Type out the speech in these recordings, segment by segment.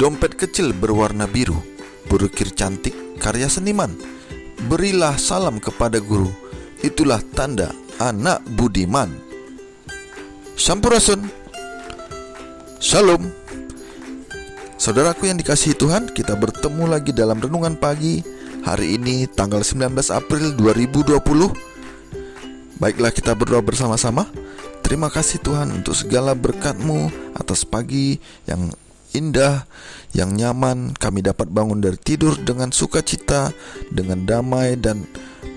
Dompet kecil berwarna biru, berukir cantik, karya seniman. Berilah salam kepada guru, itulah tanda anak budiman. Sampurasun. Shalom. Saudaraku yang dikasihi Tuhan, kita bertemu lagi dalam renungan pagi hari ini tanggal 19 April 2020. Baiklah, kita berdoa bersama-sama. Terima kasih Tuhan untuk segala berkat-Mu atas pagi yang indah, yang nyaman. Kami dapat bangun dari tidur dengan sukacita, dengan damai dan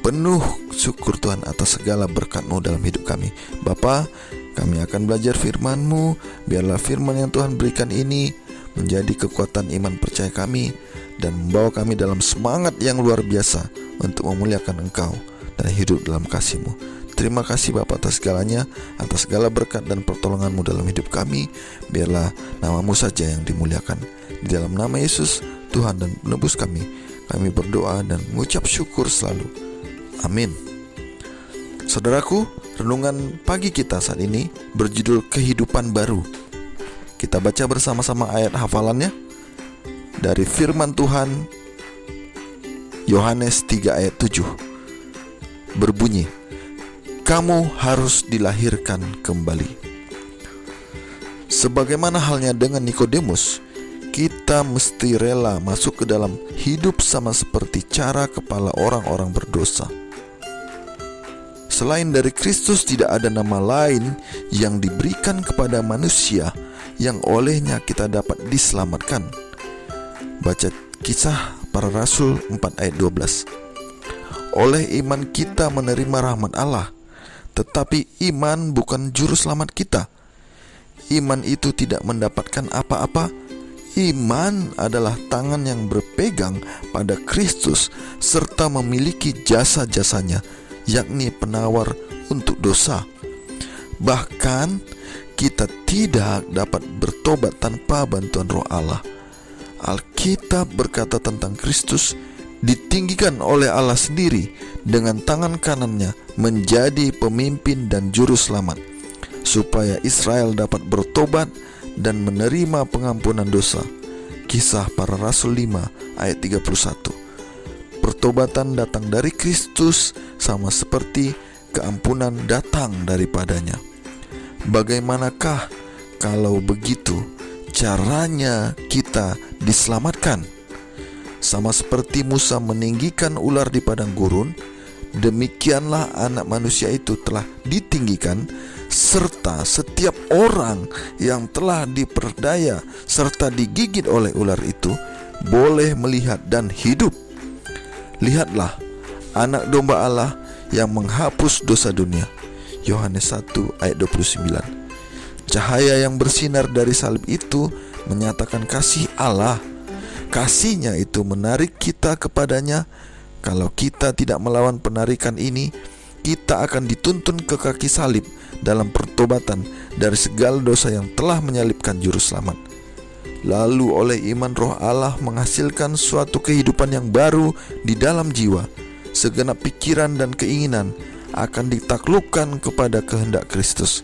penuh syukur Tuhan atas segala berkat-Mu dalam hidup kami. Bapa, kami akan belajar firman-Mu. Biarlah firman yang Tuhan berikan ini menjadi kekuatan iman percaya kami dan membawa kami dalam semangat yang luar biasa untuk memuliakan Engkau dan hidup dalam kasih-Mu. Terima kasih Bapa atas segalanya, atas segala berkat dan pertolongan-Mu dalam hidup kami. Biarlah nama-Mu saja yang dimuliakan. Di dalam nama Yesus, Tuhan dan penebus kami, kami berdoa dan mengucap syukur selalu. Amin. Saudaraku, renungan pagi kita saat ini berjudul Kehidupan Baru. Kita baca bersama-sama ayat hafalannya dari firman Tuhan Yohanes 3 ayat 7. Berbunyi, kamu harus dilahirkan kembali. Sebagaimana halnya dengan Nikodemus, kita mesti rela masuk ke dalam hidup sama seperti cara kepala orang-orang berdosa. Selain dari Kristus, tidak ada nama lain yang diberikan kepada manusia yang olehnya kita dapat diselamatkan. Baca Kisah Para Rasul 4 ayat 12. Oleh iman kita menerima rahmat Allah, tetapi iman bukan juru selamat kita. Iman itu tidak mendapatkan apa-apa. Iman adalah tangan yang berpegang pada Kristus serta memiliki jasa-jasanya, yakni penawar untuk dosa. Bahkan kita tidak dapat bertobat tanpa bantuan Roh Allah. Alkitab berkata tentang Kristus ditinggikan oleh Allah sendiri dengan tangan kanannya menjadi pemimpin dan juru selamat, supaya Israel dapat bertobat dan menerima pengampunan dosa. Kisah Para Rasul 5 ayat 31. Pertobatan datang dari Kristus sama seperti keampunan datang daripadanya. Bagaimanakah kalau begitu caranya kita diselamatkan? Sama seperti Musa meninggikan ular di padang gurun, demikianlah anak manusia itu telah ditinggikan, serta setiap orang yang telah diperdaya serta digigit oleh ular itu boleh melihat dan hidup. Lihatlah anak domba Allah yang menghapus dosa dunia. Yohanes 1 ayat 29. Cahaya yang bersinar dari salib itu menyatakan kasih Allah. Kasih-Nya itu menarik kita kepadanya. Kalau kita tidak melawan penarikan ini, kita akan dituntun ke kaki salib dalam pertobatan dari segala dosa yang telah menyalibkan juru selamat. Lalu oleh iman Roh Allah menghasilkan suatu kehidupan yang baru di dalam jiwa. Segenap pikiran dan keinginan akan ditaklukkan kepada kehendak Kristus.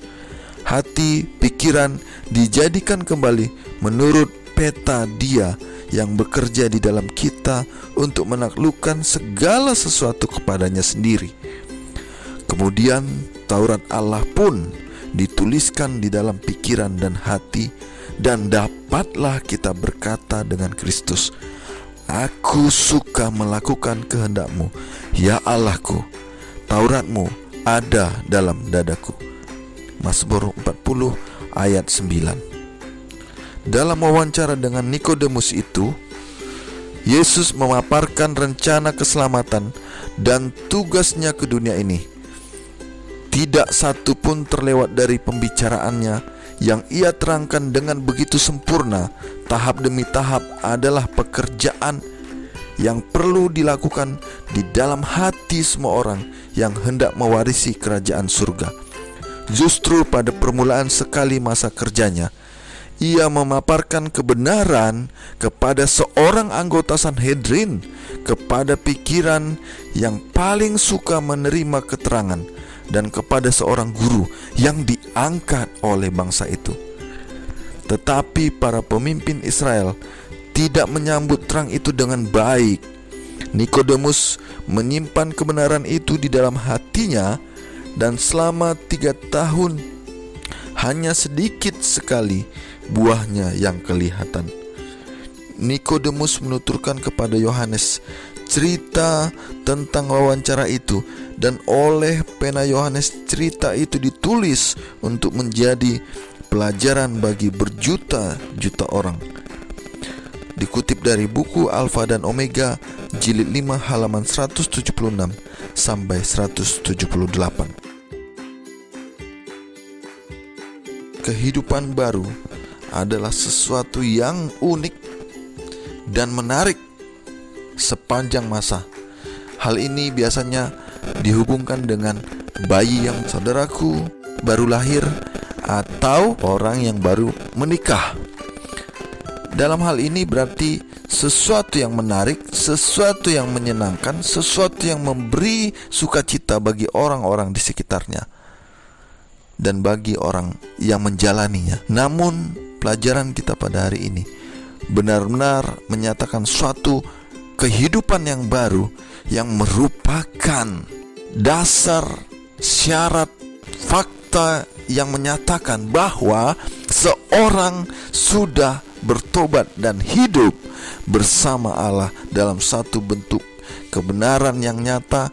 Hati, pikiran dijadikan kembali menurut peta Dia yang bekerja di dalam kita untuk menaklukkan segala sesuatu kepadanya sendiri. Kemudian Taurat Allah pun dituliskan di dalam pikiran dan hati, dan dapatlah kita berkata dengan Kristus, Aku suka melakukan kehendak-Mu, ya Allahku. Taurat-Mu ada dalam dadaku. Mazmur 40 ayat 9. Dalam wawancara dengan Nikodemus itu, Yesus memaparkan rencana keselamatan dan tugasnya ke dunia ini. Tidak satu pun terlewat dari pembicaraannya yang ia terangkan dengan begitu sempurna. Tahap demi tahap adalah pekerjaan yang perlu dilakukan di dalam hati semua orang yang hendak mewarisi kerajaan surga. Justru pada permulaan sekali masa kerjanya, ia memaparkan kebenaran kepada seorang anggota Sanhedrin, kepada pikiran yang paling suka menerima keterangan, dan kepada seorang guru yang diangkat oleh bangsa itu. Tetapi para pemimpin Israel tidak menyambut terang itu dengan baik. Nikodemus menyimpan kebenaran itu di dalam hatinya, dan selama 3 tahun hanya sedikit sekali buahnya yang kelihatan. Nikodemus menuturkan kepada Yohanes cerita tentang wawancara itu, dan oleh pena Yohanes cerita itu ditulis untuk menjadi pelajaran bagi berjuta-juta orang. Dikutip dari buku Alfa dan Omega, jilid 5 halaman 176 sampai 178. Kehidupan baru adalah sesuatu yang unik dan menarik sepanjang masa. Hal ini biasanya dihubungkan dengan bayi yang saudaraku baru lahir atau orang yang baru menikah. Dalam hal ini berarti sesuatu yang menarik, sesuatu yang menyenangkan, sesuatu yang memberi sukacita bagi orang-orang di sekitarnya dan bagi orang yang menjalaninya. Namun pelajaran kita pada hari ini benar-benar menyatakan suatu kehidupan yang baru yang merupakan dasar, syarat, fakta yang menyatakan bahwa seorang sudah bertobat dan hidup bersama Allah dalam satu bentuk kebenaran yang nyata,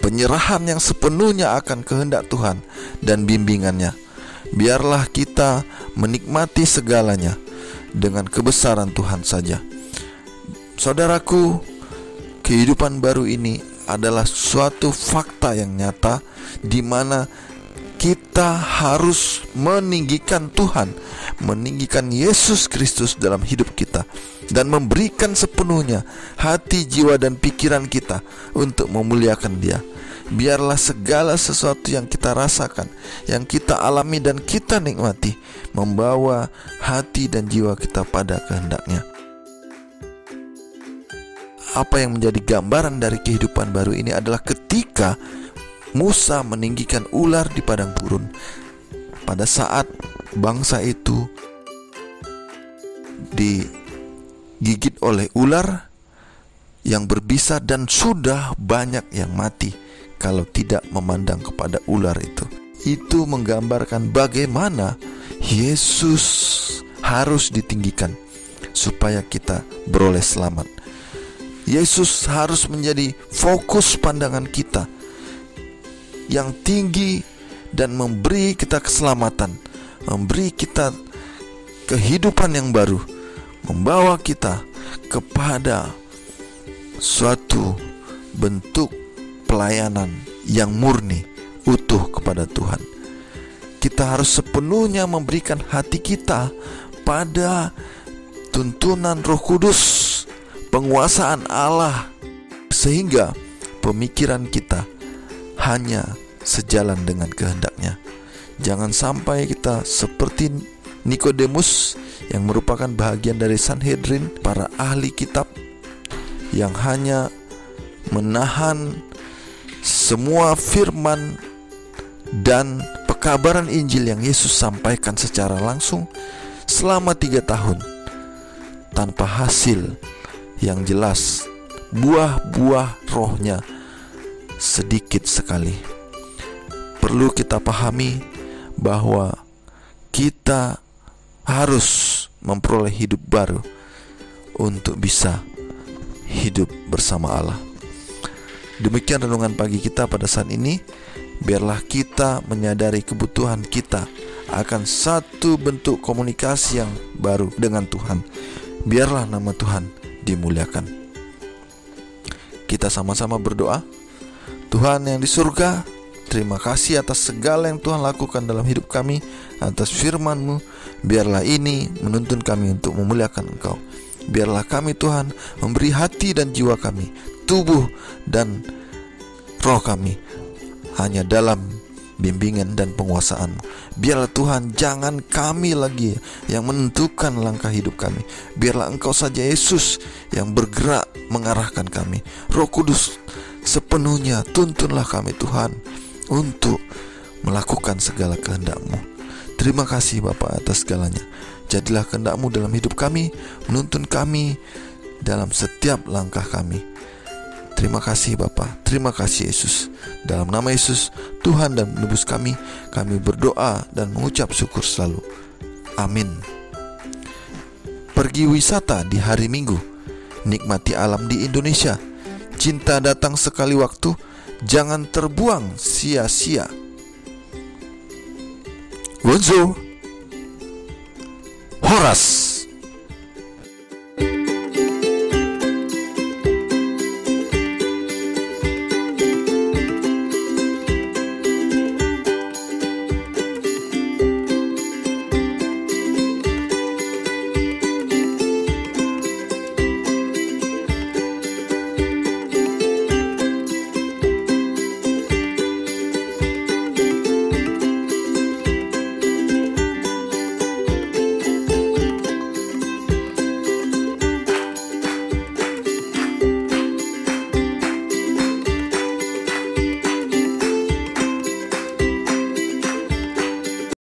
penyerahan yang sepenuhnya akan kehendak Tuhan dan bimbingannya. Biarlah kita menikmati segalanya dengan kebesaran Tuhan saja. Saudaraku, kehidupan baru ini adalah suatu fakta yang nyata, di mana kita harus meninggikan Tuhan, meninggikan Yesus Kristus dalam hidup kita, dan memberikan sepenuhnya hati, jiwa, dan pikiran kita untuk memuliakan Dia. Biarlah segala sesuatu yang kita rasakan, yang kita alami dan kita nikmati, membawa hati dan jiwa kita pada kehendaknya. Apa yang menjadi gambaran dari kehidupan baru ini adalah ketika Musa meninggikan ular di padang gurun. Pada saat bangsa itu digigit oleh ular yang berbisa, dan sudah banyak yang mati kalau tidak memandang kepada ular itu. Itu menggambarkan bagaimana Yesus harus ditinggikan supaya kita beroleh selamat. Yesus harus menjadi fokus pandangan kita yang tinggi dan memberi kita keselamatan, memberi kita kehidupan yang baru, membawa kita kepada suatu bentuk pelayanan yang murni, utuh kepada Tuhan. Kita harus sepenuhnya memberikan hati kita pada tuntunan Roh Kudus, penguasaan Allah, sehingga pemikiran kita hanya sejalan dengan kehendak-Nya. Jangan sampai kita seperti Nikodemus yang merupakan bahagian dari Sanhedrin, para ahli kitab yang hanya menahan semua firman dan pekabaran Injil yang Yesus sampaikan secara langsung selama 3 tahun tanpa hasil yang jelas. Buah-buah rohnya sedikit sekali. Perlu kita pahami bahwa kita harus memperoleh hidup baru untuk bisa hidup bersama Allah. Demikian renungan pagi kita pada saat ini. Biarlah kita menyadari kebutuhan kita akan satu bentuk komunikasi yang baru dengan Tuhan. Biarlah nama Tuhan dimuliakan. Kita sama-sama berdoa. Tuhan yang di surga, terima kasih atas segala yang Tuhan lakukan dalam hidup kami, atas firman-Mu. Biarlah ini menuntun kami untuk memuliakan Engkau. Biarlah kami Tuhan memberi hati dan jiwa kami, tubuh dan roh kami hanya dalam bimbingan dan penguasaan-Mu. Biarlah Tuhan, jangan kami lagi yang menentukan langkah hidup kami. Biarlah Engkau saja Yesus yang bergerak mengarahkan kami. Roh Kudus, sepenuhnya tuntunlah kami Tuhan untuk melakukan segala kehendak-Mu. Terima kasih Bapa atas segalanya. Jadilah kehendak-Mu dalam hidup kami, menuntun kami dalam setiap langkah kami. Terima kasih Bapa, terima kasih Yesus. Dalam nama Yesus, Tuhan dan menebus kami berdoa dan mengucap syukur selalu. Amin. Pergi wisata di hari Minggu, nikmati alam di Indonesia. Cinta datang sekali waktu, jangan terbuang sia-sia. Gonzo Horas.